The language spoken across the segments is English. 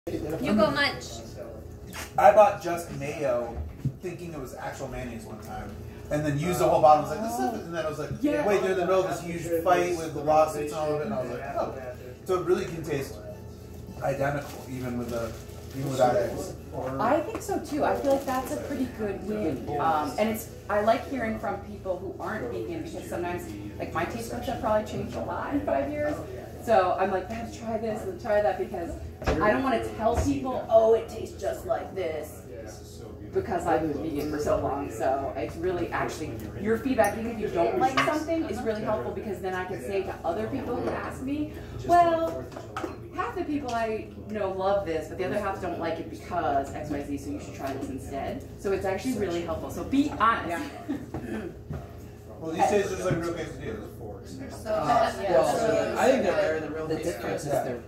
You go munch. I bought just mayo, thinking it was actual mayonnaise one time, and then used the whole bottle. I was like, this stuff, and then I was like, wait, they're in the middle of this huge fight with the lawsuits and all of it, and I was like, oh, so it really can taste identical, even without eggs. I think so too. I feel like that's a pretty good win. And I like hearing from people who aren't vegan, because sometimes, like, my taste buds have probably changed a lot in 5 years. So I'm like, I have to try this and try that, because I don't want to tell people, oh, it tastes just like this, because I've been vegan for so long. So it's really actually, your feedback, even if you don't like something, is really helpful, because then I can say to other people who ask me, well, half the people I know love this, but the other half don't like it because XYZ, so you should try this instead. So it's actually really helpful. So be honest. Well, these taste just like real quesadillas. I think they're better than real The difference is they're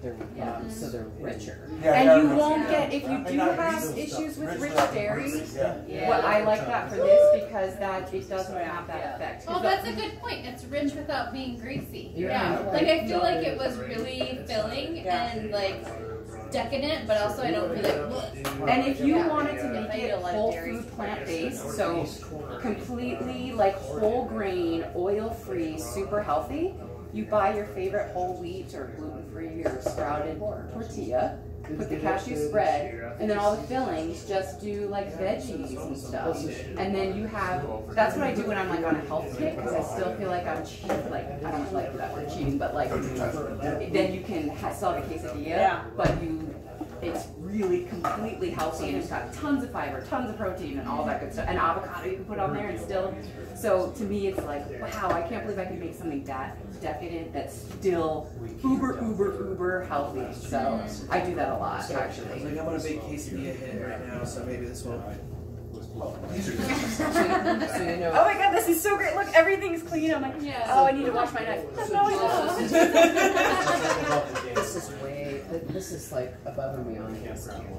so they're richer. And you won't get, if you do have issues with rich dairy, what I like that for this, because it doesn't have that effect. Oh, that's a good point. It's rich without being greasy. Yeah. Like, I feel like it was really filling and like decadent, but also I don't feel like bleh. And if you wanted to make it whole food plant-based, so completely like whole grain, oil-free, super healthy, you buy your favorite whole wheat or gluten-free or sprouted tortilla, put the cashew spread, and then all the fillings, just do like veggies and stuff. And then you have, that's what I do when I'm like on a health kick, because I still feel like I'm cheating, like, I don't like that word cheating, but like, then you can still have a quesadilla, but it's really completely healthy, and it's got tons of fiber, tons of protein, and all that good stuff. And avocado you can put on there, and still, so to me it's like, wow, I can't believe I can make something that decadent that's still uber healthy. So I do that a lot, actually. Like, I'm on a big quesadilla hit right now, so maybe this will. So you know, Oh my god, this is so great. Look, everything's clean. I'm like, oh, I need to wash my knife. this is like above and beyond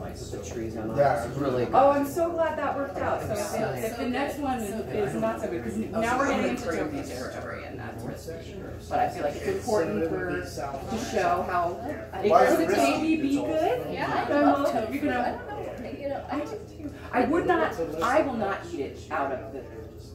like the trees on it's really good. Oh, I'm so glad that worked out. So if the next one is not so good, because now we're getting into turkey territory, and that's risky. But I feel like it's important to show how it could maybe be good. Yeah, I love tofu. I will not eat it out of the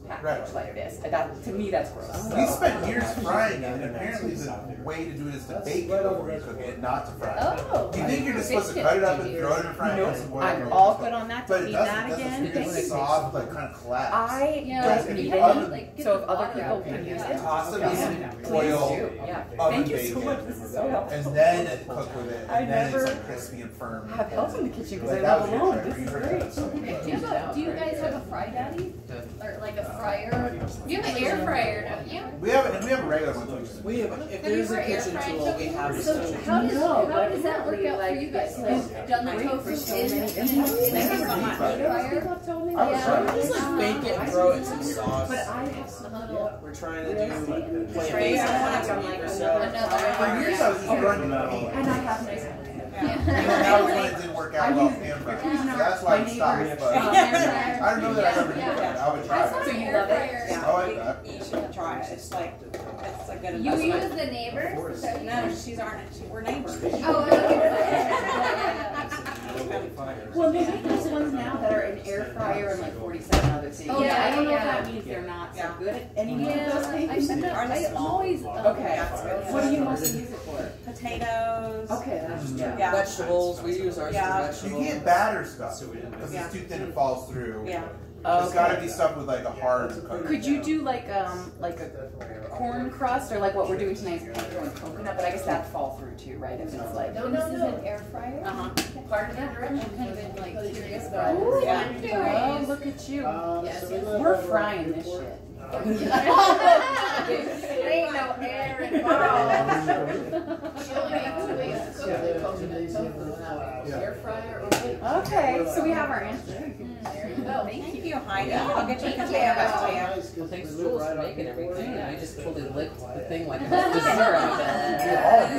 package like this. That, to me, that's gross. We spent years frying it, and apparently the way to do it is to bake it before you cook it, not to fry it. Oh. You think you're just supposed to cut it up and throw it in a frying pan? Nope, I'm all good on that. But Don't it eat doesn't. that again. It's soft, like kind of collapse. I don't eat it. So if other people can use it, Toss it in please oil, do. oven Thank you so bake much. it, This is so helpful. and then cook with it, I and then it's never like crispy and firm. have help in the kitchen because Like, I that live was your alone. trick. This is great. Do you guys have a fry daddy? Or like a fryer? You have an air fryer, don't you? We have a regular one too. We have, if there's a kitchen tool, we have it. So how does that work out for you guys? Like, done the tofu in fryer? Just like bake it and throw it in some sauce. But I have some. We're trying to do plant-based For week or so. For years I was just running the meat. And I have nice. And then that was when it didn't work out well in fryer. So that's why I stopped. But I don't know that I've ever done it. I would try it. So you love it? Oh, You should try it. It's like, it's a good You investment. use the neighbors? No, we're neighbors. Well, they make those ones now that are in air fryer and like 47 other things. Oh, yeah, I don't know if yeah. that means they're not so good at any of those things. I always. Okay. What do you mostly use it for? Potatoes. Okay, that's Yeah. Vegetables, we use ours for You vegetables. can't batter stuff because it's too thin and falls through. Yeah. It's got to be stuff with like a hard coat. Could you do like a corn crust, or like what we're doing tonight is throwing coconut? But I guess that'd fall through too, right? If it's like No, this is an air fryer. Part of that direction, kind of been like curious about. Ooh, Yeah. oh, look at you. Yes. We're frying this shit. There ain't no air involved. Air fryer or Okay, so we have our answer. There you go. Thank you, Heidi. I'll get your potato back to you. Well, thanks Jules for making everything. I just totally licked the thing like it was dessert.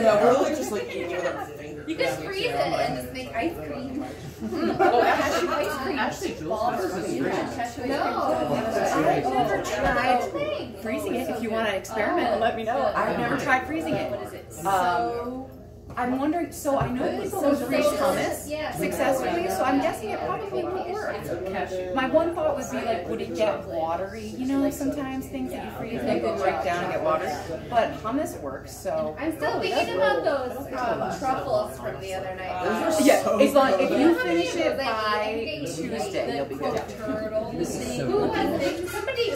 Yeah, we're like just like eating with our fingers. You can freeze it and just make ice cream. Oh, actually, Jules, this is great. I've never tried freezing it. If you want to experiment, let me know. I've never tried freezing it. What is it? I'm wondering, so I know people who freeze hummus successfully, so I'm guessing it probably would work. My one thought would be like, would it get watery? You know, sometimes things that you freeze, they could break down and get watery. But hummus works, so. I'm still thinking about those truffles from the other night. Yeah, as long if you finish it by Tuesday, you'll be good.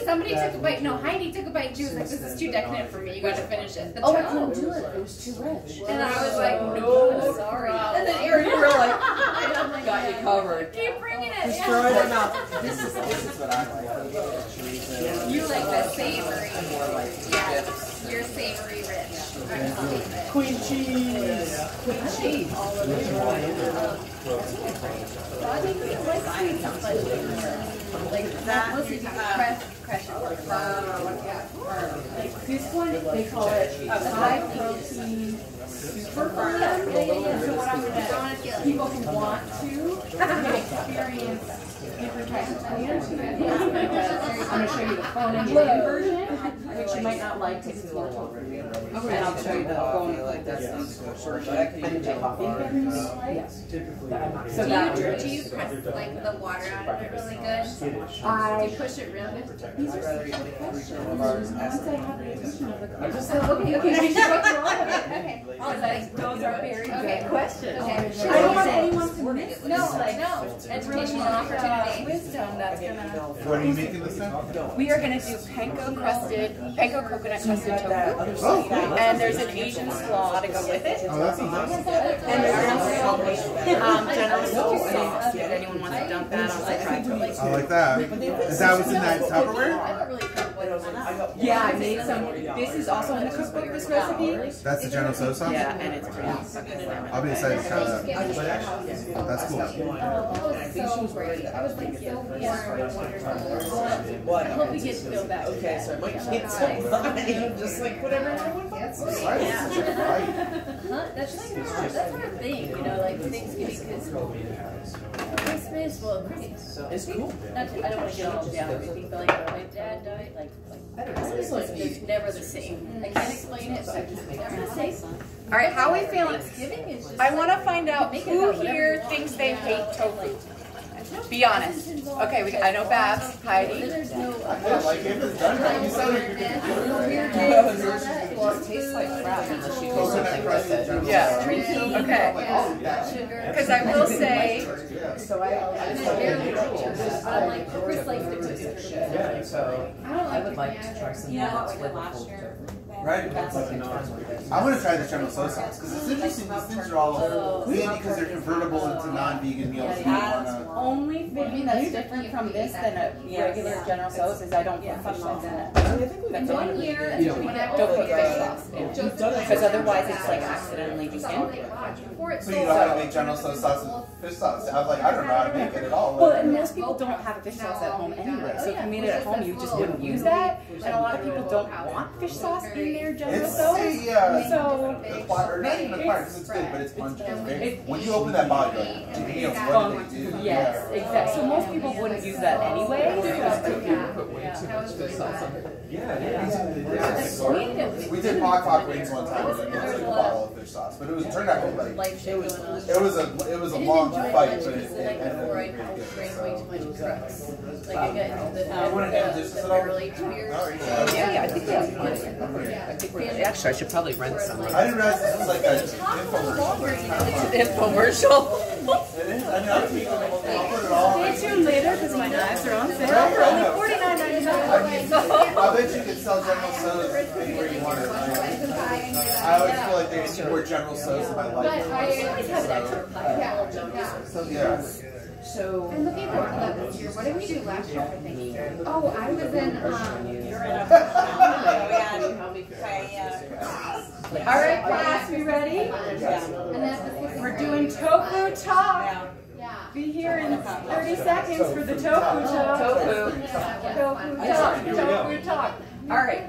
Somebody took a bite. No, Heidi took a bite too. She was like, "This is too decadent for me. You got to finish it." Oh, I couldn't do it. It was too rich. And I was like, "No, sorry." And then Erin, you were like, Got you covered. keep bringing it. Just throw it in your mouth. This is what I like. You like the savory. Yes, you're savory rich. Queen cheese. Queen cheese. Like that was crush. This one, they call it high protein super fun. So what I'm gonna, people who want to can experience different types of plants. I'm gonna show you the bone and chicken version, which you might not like because it's more tofu. And I'll show you the bone like this. And take off in so Do you press like the water out of it really good? Do you push it real good? These are such good questions. Once I have the attention of the question. Okay, we should go through all of it. Okay. Those are very good questions. Okay. I don't want anyone to miss No, educational opportunity. wisdom that's gonna. What are you making this time? We are gonna do panko coconut crusted tofu, and there's an Asian slaw to go with it. Oh, that sounds awesome. And there's also General Tso's sauce. If anyone wants to dump that on the try. I like that. Is that what's in that Tupperware? Yeah, I made some. This is also in the cookbook. This recipe. That's the General Tso sauce? Yeah, and it's pretty fucking I'll be excited to try that. That's cool. That was so great. I was like so bored and wonderful. I hope we get to feel that. Okay, so my kids are fine. Just like whatever everyone wants. That's our thing, you know, like Thanksgiving, because Christmas, well, It's cool. I don't want to get all down or anything, but like my dad died, like it's never the same. I can't explain it, but it's never the same. All right, how are we feeling? Thanksgiving is just. I want to find out who here thinks they hate tofu. Be honest. Okay, I know Babs, Heidi. There's no Like if it's done right, you sound like you're Well, it tastes like crap unless you do something with it. Yeah. Okay. Because I will say, So I like Chris likes to cook it. so I would like to try some you know what nuts we with did last full year? Right? I want to try the General Tso sauce because it's interesting. These things are all vegan because they're convertible into non-vegan meals. only thing that's different from this than a regular General Tso's is I don't put fish sauce in it. That's all. 1 year, Don't put fish sauce in it. Because otherwise it's like accidentally vegan. So you know how to make General Tso sauce with fish sauce? I was like, I don't know how to make it at all. Well, and most people don't have fish sauce at home anyway. So if you made it at home, you just wouldn't use that. And a lot of people don't want fish sauce in their General It's Tso's. so So not even acquired because it's good, but it's pungent. When you open that bottle, you're like, damn, what did they do? yes, exactly. So most people wouldn't use that anyway. We did hot wings one time and it was like a bottle of fish sauce, but it turned out to be like it was a long fight, but it ended up being pretty good. Yeah, I think that's Actually, I should probably rent some. I didn't realize this was like an infomercial. It is. I mean, I'll put it all. Stay tuned later because my knives are on sale for only $49.99. I bet you could sell General Tso's anywhere you want it. I always feel like there's more General Tso's in my life. But I always have an extra So yeah. So I'm looking forward to that this year. What did we do last year for Thanksgiving? Oh, I was in, all right, class, we ready? We're doing tofu talk. Be here in 30 seconds for the tofu talk. Tofu talk. All right.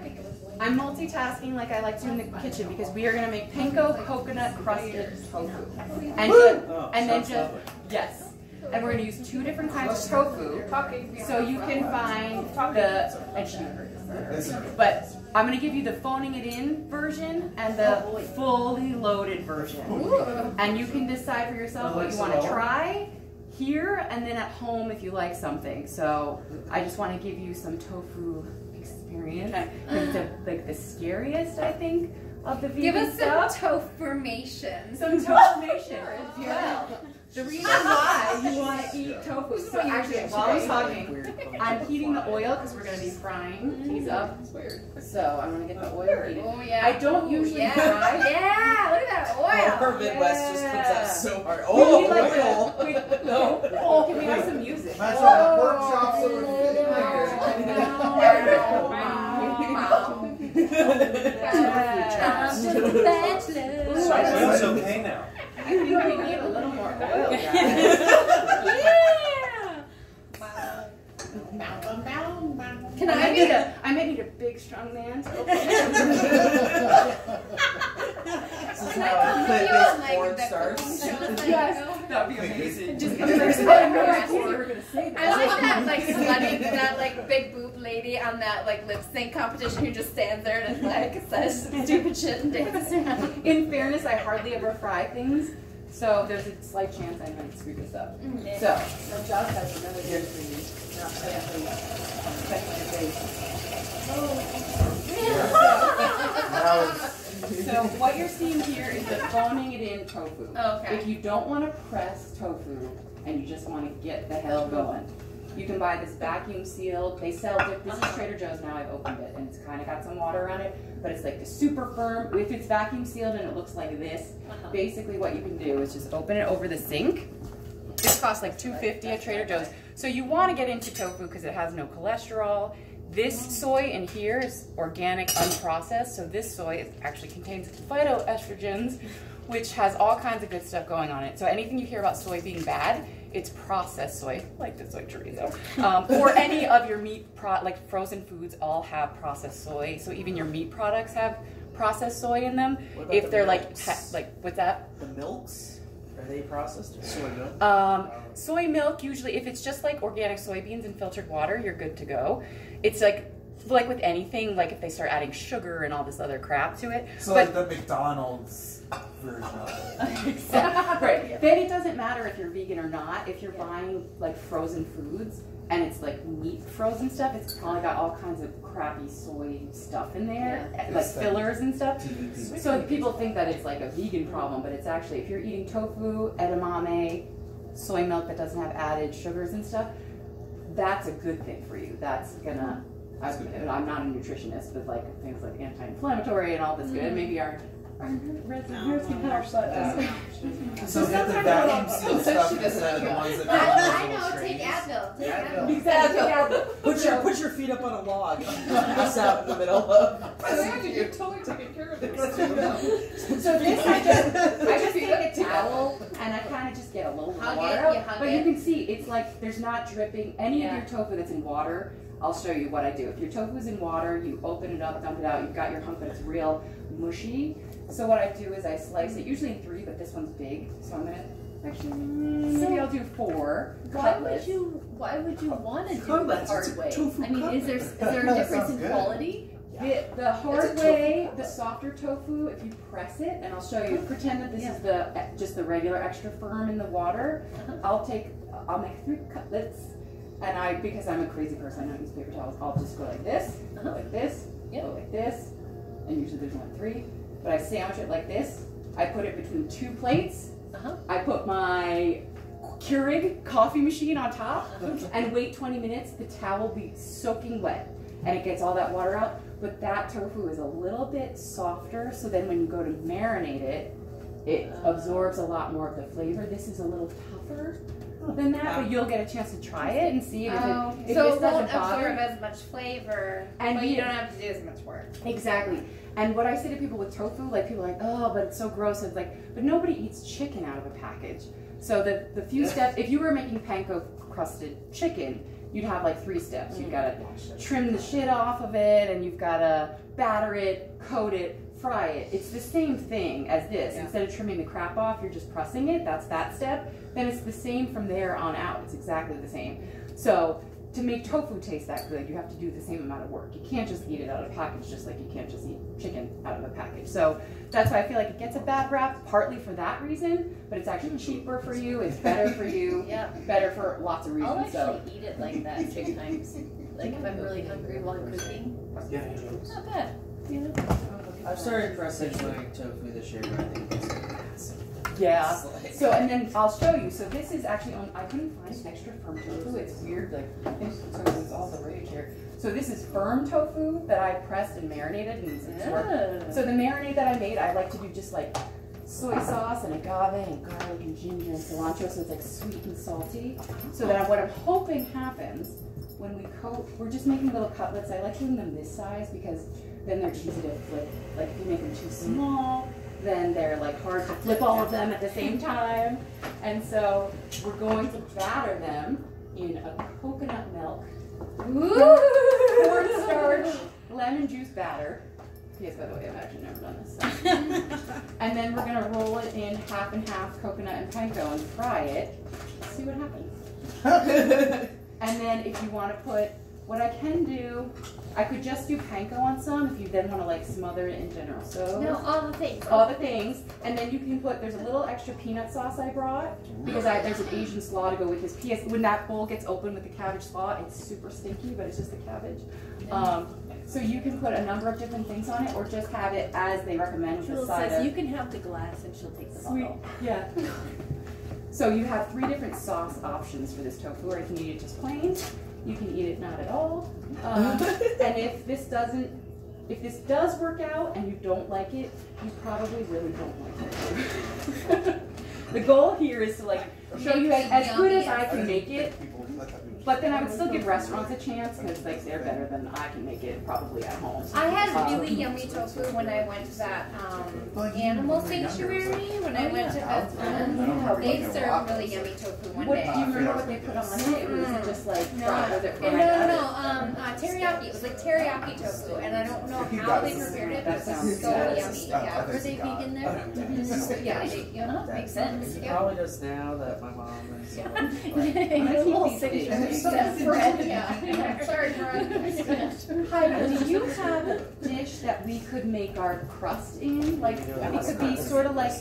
I'm multitasking like I like to in the kitchen because we are going to make panko coconut crusted tofu. And yes. And we're going to use 2 different kinds of tofu. So you can find But I'm gonna give you the phoning it in version and the fully loaded version. And you can decide for yourself what you want to try here and then at home if you like something. So I just want to give you some tofu experience. It's like the scariest, I think, of the vegan Give us stuff. some tofu-formation. Some tofu-mation. Well, the reason why you want to eat tofu, so actually while I'm talking, I'm heating the oil because we're going to be frying these up. So I'm going to get the oil heated. Oh, yeah. I don't usually fry. Yeah, look at that oil. Her Midwest just comes out so hard. We need like oil! no. Can we have some music? That's why the pork chops are It's okay now. I think we need a little more oil. Can I may need a big, strong man to open it. This is how plant-based porn starts. That would be amazing. Just I like that, like slutty, that like big boob lady on that like lip sync competition who just stands there and like says stupid shit and dances around. In fairness, I hardly ever fry things, so there's a slight chance I might screw this up. So Josh has another good for you. So what you're seeing here is the phoning it in tofu. Okay. If you don't want to press tofu and you just want to get the hell going, you can buy this vacuum sealed. They sell this is Trader Joe's now. I've opened it and it's kind of got some water around it, but it's like the super firm. If it's vacuum sealed and it looks like this, basically what you can do is just open it over the sink. This costs like $2.50 at Trader Joe's. So you want to get into tofu because it has no cholesterol. This soy in here is organic, unprocessed. So this soy actually contains phytoestrogens, which has all kinds of good stuff going on it. So anything you hear about soy being bad, it's processed soy, like the soy chorizo, or any of your meat, like frozen foods all have processed soy. So even your meat products have processed soy in them. If they're like what's that? The milks? Are they processed? Soy milk? Soy milk, usually, if it's just like organic soybeans and filtered water, you're good to go. It's like with anything, like if they start adding sugar and all this other crap to it. So like the McDonald's version of it. Exactly. Right. Then it doesn't matter if you're vegan or not. If you're buying like frozen foods and it's like meat frozen stuff, it's probably got all kinds of crappy soy stuff in there, like fillers and stuff. So people think that it's like a vegan problem, but it's actually, if you're eating tofu, edamame, soy milk that doesn't have added sugars and stuff, that's a good thing for you. That's gonna, I'm not a nutritionist, but like things like anti-inflammatory and all this good, maybe our reservoirs can help, but So get the vacuum sealed stuff instead of the ones that I know, take Advil. Take Advil. Exactly. Put your feet up on a log. Pass out in the middle of. You're totally taking care of this. So this, I just take a towel and I kind of just get a little water out. But you can see it's like there's not dripping any of your tofu that's in water. I'll show you what I do. If your tofu's in water, you open it up, dump it out. You've got your hunk, but it's real mushy. So what I do is I slice it, usually in 3, but this one's big, so I'm gonna actually maybe I'll do 4. Why would you want to do it the hard way? I mean, is there a difference in quality? The hard way, the softer tofu, if you press it, and I'll show you, pretend that this is just the regular extra firm in the water. I'll make 3 cutlets, and because I'm a crazy person, I don't use paper towels, I'll just go like this, go like this, go like this, and usually there's only 3, but I sandwich it like this. I put it between 2 plates. I put my Keurig coffee machine on top and wait 20 minutes. The towel will be soaking wet and it gets all that water out. But that tofu is a little bit softer, so then when you go to marinate it, it absorbs a lot more of the flavor. This is a little tougher than that, but you'll get a chance to try it and see if So this it won't doesn't bother. absorb as much flavor, And but you don't have to do as much work. Exactly. And what I say to people with tofu, like people are like, oh, but it's so gross. It's like, but nobody eats chicken out of a package. So the few steps, if you were making panko crusted chicken, you'd have like 3 steps. You've got to trim the shit off of it, and you've got to batter it, coat it, fry it. It's the same thing as this. Instead of trimming the crap off, you're just pressing it. That's that step. Then it's the same from there on out. It's exactly the same. So to make tofu taste that good, you have to do the same amount of work. You can't just eat it out of a package, just like you can't just eat chicken out of a package. So that's why I feel like it gets a bad rap, partly for that reason, but it's actually cheaper for you, it's better for you, better for lots of reasons. I'll actually eat it like that sometimes. Like if I'm really hungry while I'm cooking. Yeah. Not bad. You know? I've started enjoying tofu this year, but I think it's massive. Yeah. Like, So, and then I'll show you. So this is actually on, I couldn't find extra firm tofu. It's weird, like, I think tofu is all the rage here. So this is firm tofu that I pressed and marinated. And so the marinade that I made, I like to do just like soy sauce and agave and garlic and ginger and cilantro, so it's like sweet and salty. So that what I'm hoping happens when we coat, we're just making little cutlets. I like doing them this size because then they're easy to flip. Like if you make them too small, then they're like hard to flip all of them at the same time. And so we're going to batter them in a coconut milk, cornstarch, lemon juice batter. Yes, by the way, I've actually never done this. So. And then we're gonna roll it in half and half coconut and panko and fry it. See what happens. And then if you want to put, what I can do, I could just do panko on some if you then want to like smother it in General Tso's. No, all the things. All the things. And then you can put, there's a little extra peanut sauce I brought because there's an Asian slaw to go with this. P.S. When that bowl gets open with the cabbage slaw, it's super stinky, but it's just the cabbage. So you can put a number of different things on it or just have it as they recommend with the side of. You can have the glass and she'll take the bottle. Yeah. So you have 3 different sauce options for this tofu, or you can eat it just plain. You can eat it not at all. And if this does work out and you don't like it, you probably really don't like it. The goal here is to like show you as good as I can make it. But then I would still give restaurants a chance because like they're better than I can make it probably at home. I had really yummy tofu when I went to that animal sanctuary. When I went to they served really yummy tofu one day. Do you remember what they put on it? Or was it just like teriyaki. It was like teriyaki tofu, and I don't know how they prepared it, but it was so yummy. Yeah, were they vegan there? Yeah, makes sense. It probably does now that my mom is. Sorry, Heidi, do you have a dish that we could make our crust in? Like, it could be sort of like,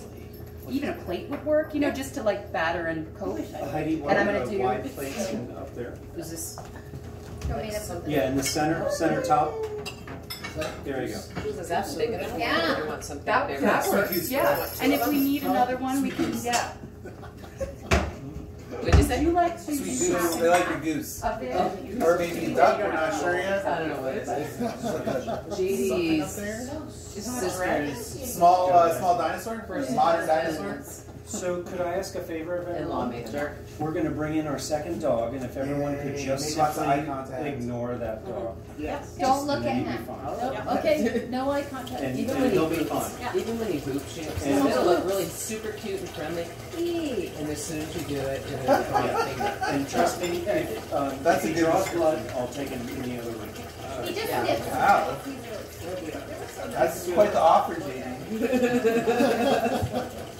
even a plate would work, you know, just to like batter and coat. Heidi, And I'm going to do wide plates up there. Is this? Yeah, in the center top. There you go. Is that big enough? Yeah. Or you want something That bigger? works, yeah. And if we need another one, we can, yeah. What did you say? You like Sweet goose. They like your goose. up there? Or maybe duck. We're not sure yet. I don't know what it is. JD's sisters. Small dinosaur. Modern dinosaur. So could I ask a favor of everyone? Sure. We're going to bring in our second dog, and if everyone could just Make lots of eye simply contact. ignore that dog. Yes. Don't look at Then you'll be him. fine. Nope. Okay, no eye contact. And Even when he'll he be fine. Even when he boops you, it's And- gonna look really super cute and friendly. And as soon as you do it, you're gonna find a finger. And trust me, if, That's if a he good draws one. blood, I'll take him any other room. He just Yeah. nips. Wow. That's quite the offer, JD.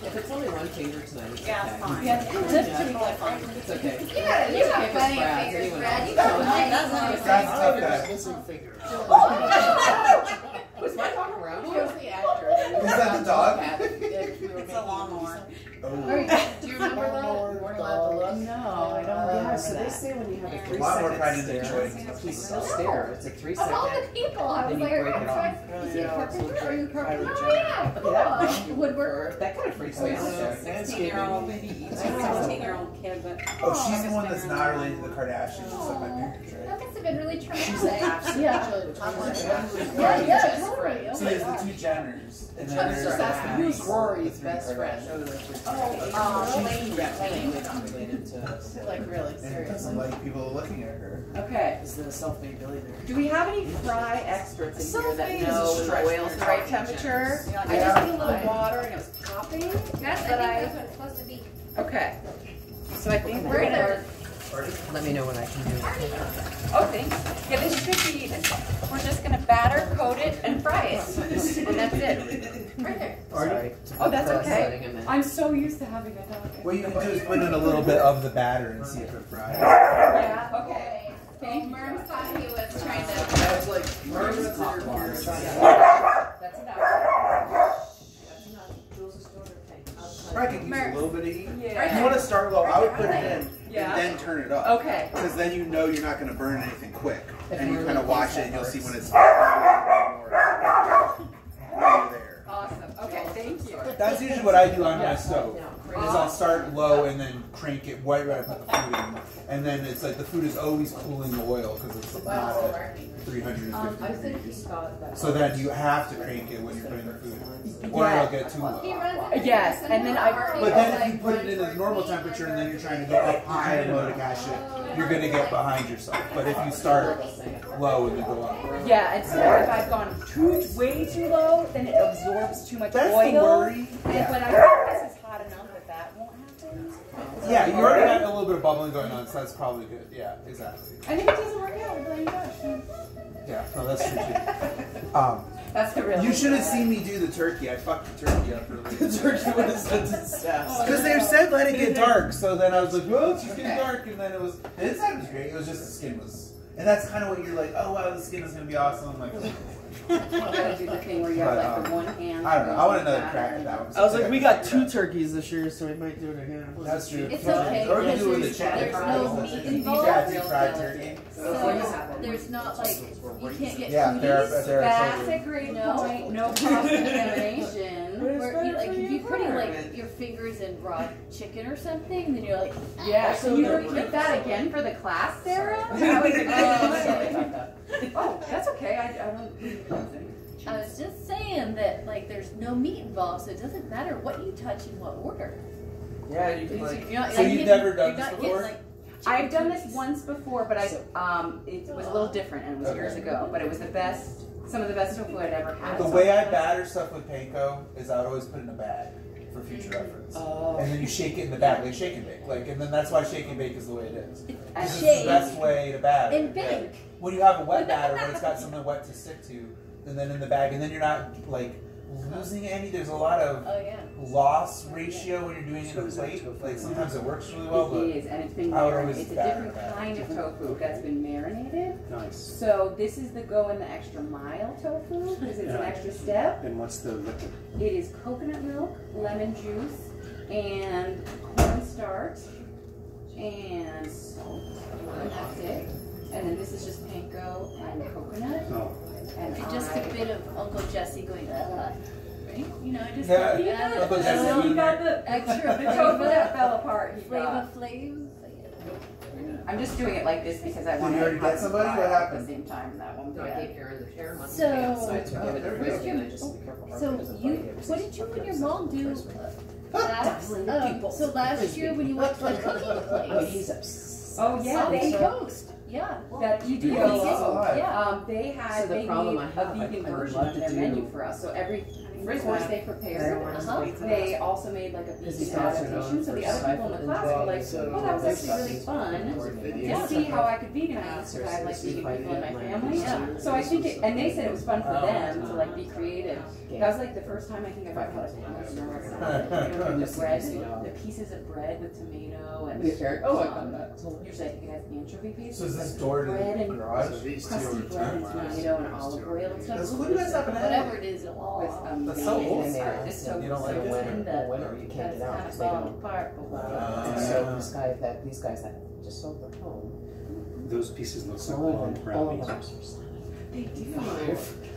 If it's only one finger tonight, it's Yeah, okay. it's fine. Yeah. It's okay. Yeah, you got plenty of Brad's, fingers, anyone Brad. else. You got plenty. That's okay. Was my dog around? Who was the actor? Is that the dog? It's a lawnmower. Oh. Do you remember that? No, I don't remember So they that. say when you have a A 3 lot more pride second in stare, Detroit. please still stare. It's a 3 Of all the second. people, I was Then you like, break it off. is he a carpenter? Are you a carpenter? Oh yeah, Okay, that cool. Woodworker. That kind of freaks me out. 16-year-old, 16-year-old kid, but Oh, she's the one that's not related to the Kardashians. It's like my parents, right? That must have been really She's traumatic. absolutely Yeah. Yeah, totally. So there's the 2 Jenners. And then there's Who's Rory's the best 3 friend? related to Like really, And seriously. doesn't like people looking at her. Okay. is the self-made billionaire. Do we have any fry experts in here that Self-made is know a when stretch oil's the right temperature? I just put a little water and it was popping. I think that's what it's supposed to be. Okay. So I think we're Right gonna. there. Let me know when I can do it. Oh, thanks. Yeah, this should be. We're just gonna batter, coat it, and fry it, and that's it. Right there. Sorry. Oh, that's Letting okay. him in. I'm so used to having a dog. What you can do is put in a little bit of the batter and see if it fries. Yeah. Okay. Merm thought he was trying to. That's like Merm's considered weird. That's enough. That's enough. I can use a little bit of heat. Yeah. If you want to start low, I would put it in Yeah. and then turn it up. Okay. Because then you know you're not going to burn anything quick. And you kind of watch it and you'll see when it's there. Awesome. Okay, thank you. That's usually what I do on my stove. Is I'll start low and then crank it right when I put the food in. And then it's like the food is always cooling the oil because it's not at 350 degrees. So then you have to crank it when you're putting the food in. Or it'll get too low. Yes, and then But then if you put it in a normal temperature and then you're trying to go up high and low to cache it, you're going to get behind yourself. But if you start low and then go up. yeah, and so if I've gone way too low, then it absorbs too much That's oil. the worry. And when I think this is hot enough that that won't happen. Yeah, you already got a little bit of bubbling going on, so that's probably good. Yeah, exactly. I think it doesn't work out with blame Josh. Yeah, no, that's true too. That's the real. You should have seen me do the turkey. I fucked the turkey up earlier. The turkey was a success. Because they said let it get dark, so then I was like, well, it's just getting dark, and then it was. The inside was great. It was just the skin was, and that's kind of what you're like. Oh wow, the skin is gonna be awesome. I'm like, You gotta do the thing where you have like the one hand. I don't know. I want another crack at that one. I was like, we got 2 turkeys this year, so we might do it again. That's true. It's okay. Or we can do it with the There's chicken. no meat involved. Yeah, deep fried turkey. So there's not like you can't get Yeah, cooties. That's a great point. No cross contamination. Where you, like if you put like your fingers in raw chicken or something, then you're like, Yeah, so you repeat that again for the class, Sarah? That was a good Oh, that's okay. I don't. I was just saying that like there's no meat involved, so it doesn't matter what you touch in what order. Yeah, you can You're like. not, So you've getting- never done you're this not before? getting, like, I've done this once before, but it was a little different, and it was years ago. But it was the best, some of the best tofu I'd ever had. The way I batter stuff with panko is I would always put it in a bag for future reference. Oh. And then you shake it in the bag, like shake and bake. Like, and then that's why shake and bake is the way it is. A This is the shake best way to batter. and bake. When you have a wet batter, when it's got something wet to stick to, and then in the bag, and then you're not like losing any. There's a lot of Oh yeah. loss ratio when you're doing it in a plate. Like sometimes it works really well, but It is, and it's been I would marinated. always It's a batter different that. kind of tofu that's been marinated. Nice. So this is the going the extra mile tofu because it's an extra step. And what's the liquid? It is coconut milk, lemon juice, and cornstarch, and salt, and that's it. And then this is just panko and coconut. Oh, And Just a bit of Uncle Jesse going, right? You know, just Yeah, yeah, Uncle Jesse. You got the extra the tofu that fell apart. He flavor got. flav. I'm just doing it like this because I want you to already have get somebody? some What fire at happened? the same time. That one. No, I gave her the hair months So, outside to give it a there we break, go. and I just be careful. So you, what did you and your mom do? So last year when you went to the cooking place. Oh yeah, South they Coast. Yeah. that EDO. Yeah. They had So the they problem made I a have, vegan I would version love of to their do- menu for us. So every course they prepared. They also made like a These vegan guys are adaptation. So known the for other people in the class were like, siphon "Oh, that was and actually really fun to see how I could veganize because I have like vegan people in my family." Yeah. So I think it, and they said it was fun for them to like be creative. That was like the first time I think I've ever had the bread, the pieces of bread with tomato and Oh, I got that. usually I think it has anchovy pieces. So is this door to bread the and garage? crusty bread and tomato and olive oil and stuff. That's what you guys have in Whatever it is, it'll all. With That's so mayonnaise. old. This tofu You don't like so it? good that Winter, you can't That's get out kind of because they falling don't. apart. But And so these guys that just sold their home, those pieces look like all long of them brownies. are so they do.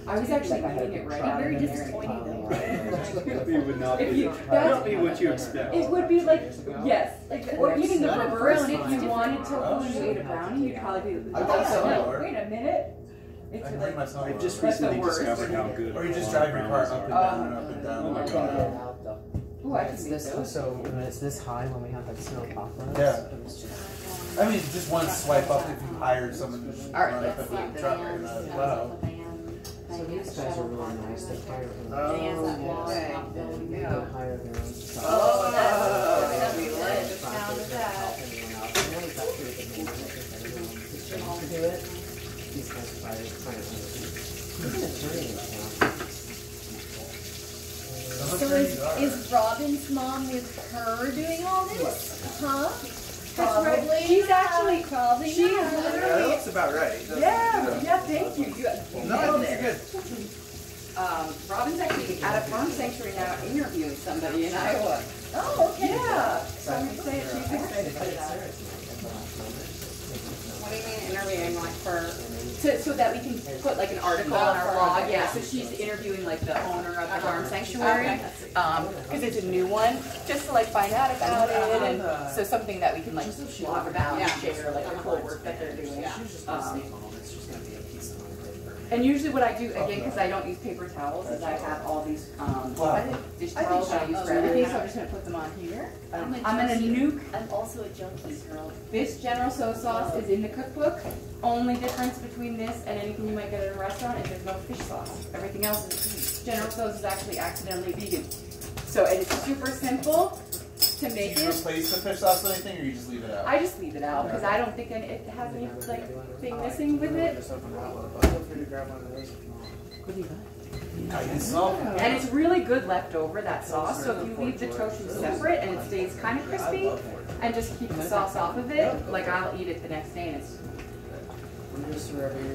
I was actually eating it right out Very of the disappointing though. It would not If be, you- not be what you expect. It would be like, yes, like, or even the Not a reverse. brownie, If it's you different. wanted tofu and you ate a brownie, you'd probably be I've done that no, before. wait a minute. It's I can like, bring myself I over. just That's the recently worst. discovered how good Or you just long drive your car brownies up and are. down and up and down. Oh my get God. it out though. ooh, I can It's do this, those. so when it's this high, when we have like snow apocalypse, Yeah. it was just I mean, just one swipe up if you hired someone to just All right, run up let's at see. the truck and wow. so these guys are really nice. They hire them. They hire their own stuff. Oh, that's That's good. right. Sound of They that. help anyone else. And then we've got pretty good names. I think everyone who's to do it. These guys hire He's an attorney in town. So is Robin's mom with her doing all this? Huh? Probably. she's actually, she is Yeah, that literally, looks about right. yeah, thank you. No, it looks good. Robin's actually at a farm sanctuary now interviewing somebody in Iowa. Oh, okay. Yeah, so I'm excited, she's excited for that. What do you mean interviewing, like for? So that we can put like an article on our blog, yeah, so she's interviewing like the owner of the farm sanctuary, because it's a new one, just to like find out about it, and so something that we can like blog about and share like the cool work that they're doing. And usually what I do, again, because I don't use paper towels, is I have all these dish towels that I use for everything, so I'm just going to put them on here. I'm going to nuke. I'm also a junkie girl. This General Tso sauce is in the cookbook. Only difference between this and anything you might get at a restaurant is there's no fish sauce. Everything else is General Tso's is actually accidentally vegan. So and it's super simple to make Do you it. replace the fish sauce with anything, or you just leave it out? I just leave it out because I don't think it has any like thing missing with it. And it's really good left over, that sauce, so if you leave the tofu separate and it stays kind of crispy and just keep the sauce off of it, like I'll eat it the next day and it's...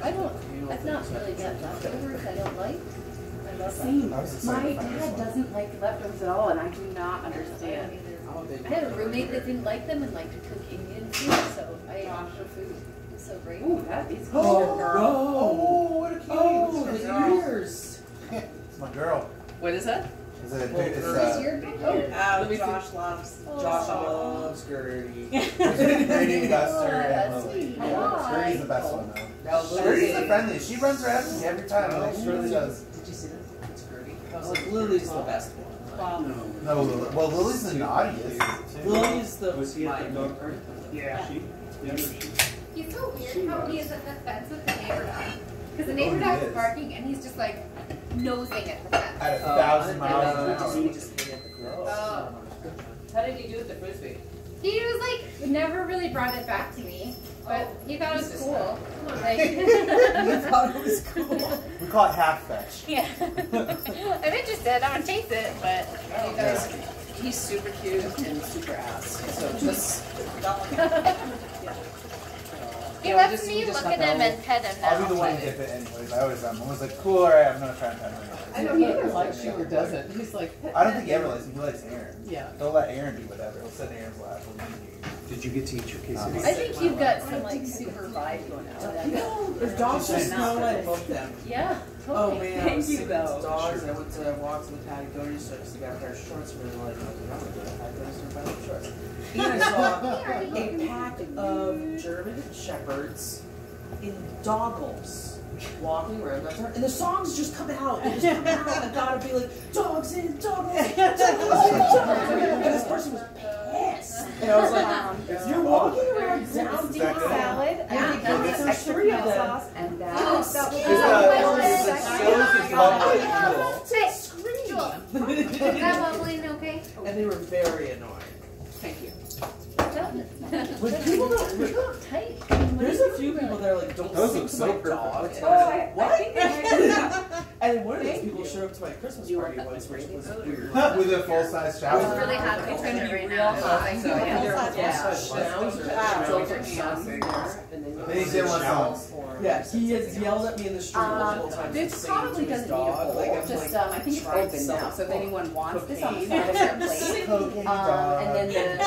I've not really got leftovers I don't like. I love Same. My dad doesn't like leftovers at all and I do not understand. I had a roommate that didn't like them and liked to cook Indian food, so I ate her food. It was so great. Ooh, that is Oh, cool. what a cute! Oh, the ears. It's my girl. What is that? Is it? Is your big? Josh loves. Josh loves Gertie. Gertie, Guster, and that's Lily. sweet. Gertie's the best one though. Gertie's the friendliest. She runs her after me every time. Like, she really does. Did you see that? It's Gertie. Like Lily's the best one. No, well, Lily's the naughtiest. Lily's the. Yeah. He's so weird how he is at the fence with the neighbor dog. Because the neighbor dog's barking and he's just like nosing at the fence. At 1,000 miles an hour. Oh. How did you do with the frisbee? He was like, never really brought it back to me. But he thought it was cool. Like, You thought it was cool. We call it half fetch. yeah. I'm interested. I'm gonna taste it, but you guys. He's super cute and super ass. So just. He lets me look at him and pet him now. I'll be the one to dip it anyways. I always am. I was like, cool, alright, I'm gonna try and pet him. I know he either likes you or doesn't. He's like. I don't think he ever likes him. He likes Aaron. Yeah. He'll let Aaron do whatever. He'll sit in Aaron's lap. Did you get to eat your quesadilla? I think you've got some like super vibe going on. If dogs just smell, I love them. Yeah. Oh Totally. man, I Thank was you, sitting though. with dogs and I went to walk to the Patagonia store because they got a pair of shorts and we were like, okay, I'm gonna go to the Patagonia store and buy them shorts. And I saw a pack of German Shepherds in doggles walking around that and the songs just come out. They just come out. I gotta be like, dogs in doggles, dogs in doggles. And this person was pissed. And I was like, you're walking around down Salad, and there's extra three of kale them. sauce, and that. Is that bubbling okay? And they were very annoying. Thank you. When people don't, Tight. there's a few people that are like, don't Those sing look to so my perfect. dog. Oh, I think And one of those people showed up to my Christmas party once, which was weird. With a full-size shower. It's really hot. It's gonna be Right real now. hot. So yeah. Then he did one song. Yeah, he has yelled at me in the street multiple times. This to sing probably to his doesn't need a dog. bowl. Like, I'm Just like, I think it's trying open some now. So if anyone wants this on the cocaine. side of their plate, Cocaine dog. and then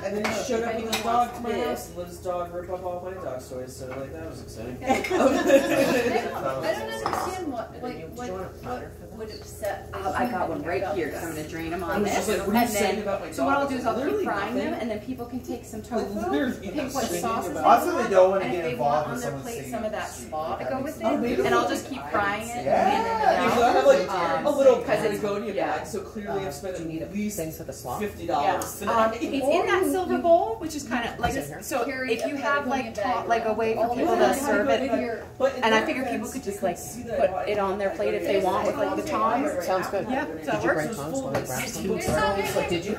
And then he showed up with his dog to my house and let his dog rip up all my dog toys, so like that was exciting. I don't understand what would upset. I got one right here because I'm going to drain them I on was this. just like, what are you And saying then, about my dog? so what I'll do is I'll keep Literally frying them, nothing. and then people can take some Like, tofu, literally pick what nothing sauces they about Also, want, they don't want to and if get they want involved on with their someone plate singing some of on the that street. slaw to go with it, Oh, maybe and I'll just keep frying it, Yeah. and then I have like a little because it's Patagonia yeah. bag, so clearly I've spent at least Things with the slot. $50 Yeah. today. It's in that silver bowl, which is kind of like so. If you have like like a way for people to serve it, and I figure people could just like put it on their plate if they want with like the tongs. Sounds good. Yeah, does that Did you work? bring tongs? Want to grab some? There's something- Did you?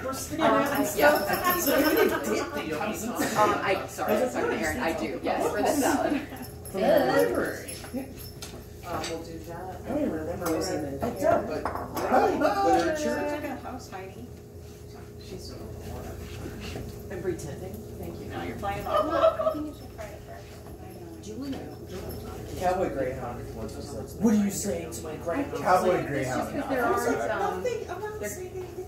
Sorry, Aaron. I do. Yes, for the salad. From the library. We'll do that. I don't even remember what was in it. I don't, but literature. House, Heidi. I'm pretending. Thank you. now you're playing I off. think you should try it first. Cowboy Greyhound. What are you saying to my Greyhound? Cowboy Greyhound. Because there aren't,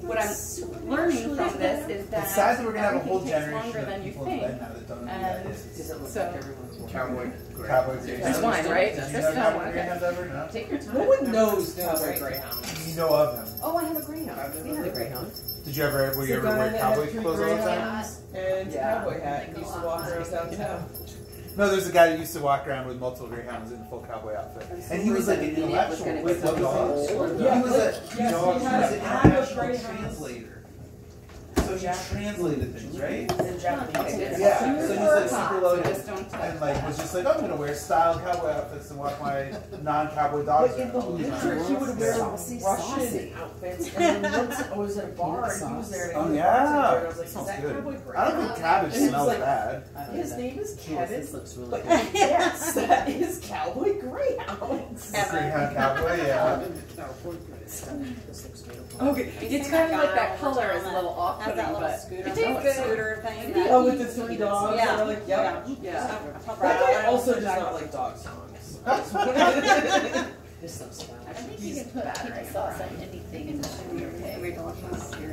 what I'm learning from this is that It's sad that we're gonna have a whole everything takes generation longer of than you people think. in bed now that don't know who that And is. so, Cowboy Greyhound. There's one, right? Did you There's know one, Cowboy okay. Greyhounds ever? No? Take your time. No one knows Cowboy Greyhound. You know of them. Oh, I have a greyhound. We had a greyhound. Did you ever, were you ever wear cowboy clothes all the time? And Yeah. cowboy hat and used to walk around downtown. No, there's a guy that used to walk around with multiple greyhounds in a full cowboy outfit. And he was like an intellectual with dogs. He was an international translator. So he translated things, right? In Japanese. Yeah, so he's like super loaded Just don't touch and like was just like, I'm gonna wear style cowboy outfits and walk my non-cowboy dogs But in the around. winter, he would wear Saucy, Russian saucy. outfits. And then once I was at a bar, and he was there. And Oh, he was yeah. bartender, and I was like, is Sounds that good. Cowboy I don't Greyhound? think cabbage And he was smells like, bad. His name is Kevin. This looks really But good. yes, that is Cowboy Greyhound. Greyhound cowboy, yeah. This looks beautiful. Okay, it's kind of like that color is a little off-putting, Has that little but scooter, it tastes good. scooter thing. Oh, with the three dogs. Yeah. And like, yep. Yeah. That guy also does not like dog songs. This looks fun. I think you can put pizza sauce on anything and it should be okay.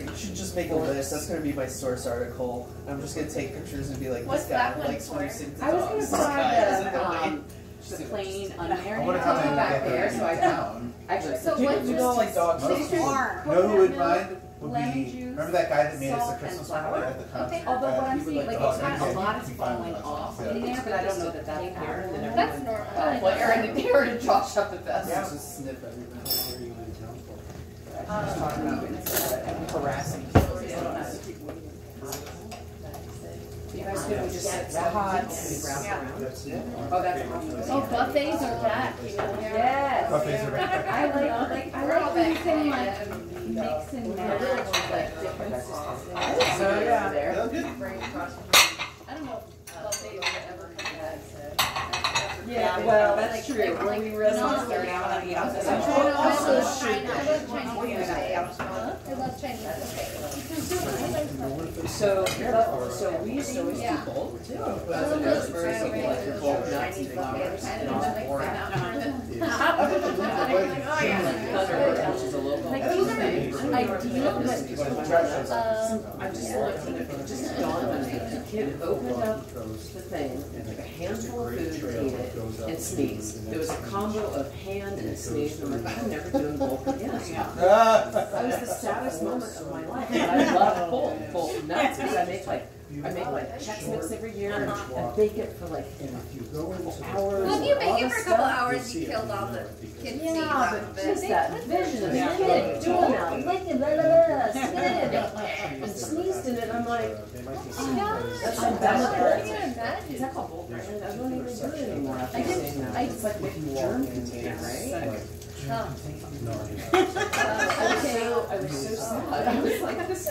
You should just make a list. That's going to be my source article. I'm just going to take pictures and be like, What's this guy that one likes for? when you sing to I was dogs. gonna This guy try isn't annoying. the plain I unmarinated wonder how many back get there, so I down. actually So People what do not like dogs. Most These people. are You know who would coconut mind? Would lemon be, juice, remember that guy that made us a salt, Christmas and one flour. at the concert? Okay. Although what I'm He would seeing, like dogs. it's kind of a lot is He'd be fine with falling us. off Yeah. in there, but I don't know that that's apparent. That's normal. Well, Aaron and Josh up the best. Yeah. Just sniff everything. How long are you in town for? Just talking about harassing. You guys could just sit hot. That's it. Oh, that's awesome. Oh, buffets are back. Yes. Buffets are back. I like that you can like mix and match like different sauces. So, yeah. There. That's good. I don't know if buffets would ever come back. Yeah, well, that's true. When we really want to start out on the outside. I love Chinese buffet. I love Chinese buffet. So we used to always do both too. Like your both nuts and flowers and all four. Which is a little Like these are ideal, but I'm just looking, it just dawned on me. The kid opened up the thing, took a handful of food, ate it, and sneezed. There was a combo of hand and sneeze, and I'm like, I'm never doing both again. That was the saddest moment of my life. And I love both nuts because I make like Chex Mix every year and bake it for like hours. Well, if you and make all it this for a couple stuff. hours, you killed all the kids' seeds yeah, out but of just it. that vision of the kid doing that, licking, blah, blah, blah, spit it, and sneezed in it. I'm like, That's I'm what done I with can't it. even imagine. Is that called bolt? I don't even do it anymore. After saying that, it's like with germ container, right? Oh. I was so sad. I was like, this